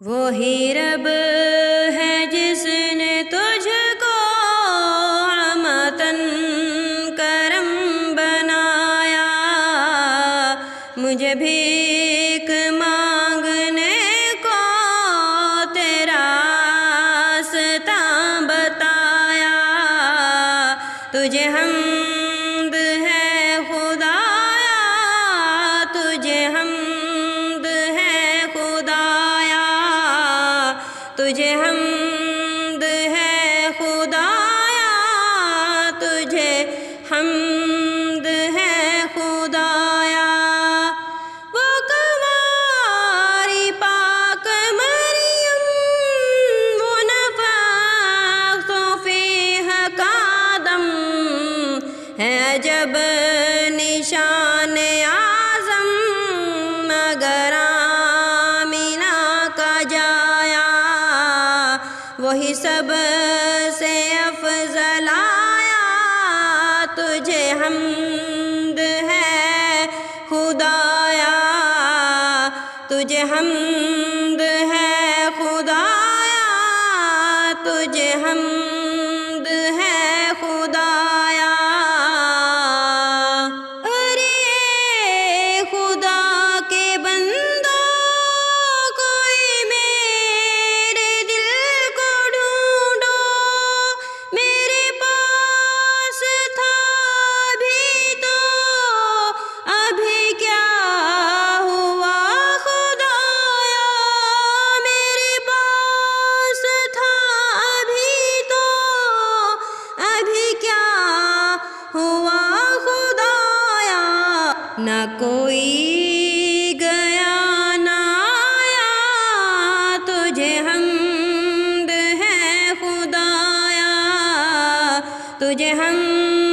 وہی رب ہے جس نے تجھ کو عامةً کرم بنایا، مجھے بھیک مانگنے کو تیرا راستہ بتایا۔ تجھے حمد ہے خدایا، تجھے حمد ہے خدایا، تجھے حمد ہے خدایا، تجھے حمد ہے خدایا۔ وہ کنواری پاک مریم، وہ نفخت فیہا کا دم، ہے عجب نشان اعظم مگر آمینہ کا جایا۔ وہی سب سے افضل آیا، تجھے حمد ہے خدایا، تجھے حمد ہے خدایا، تجھے حمد ہے خدایا۔ ارے خدا کے بندو، کوئی میرے دل کو ڈھونڈو، میرے پاس تھا ابھی تو ابھی کیا ہوا خدایا، میرے پاس تھا ابھی تو ابھی کیا ہوا خدایا۔ نہ کوئی گیا نہ آیا، تجھے حمد ہے خدایا، تجھے حمد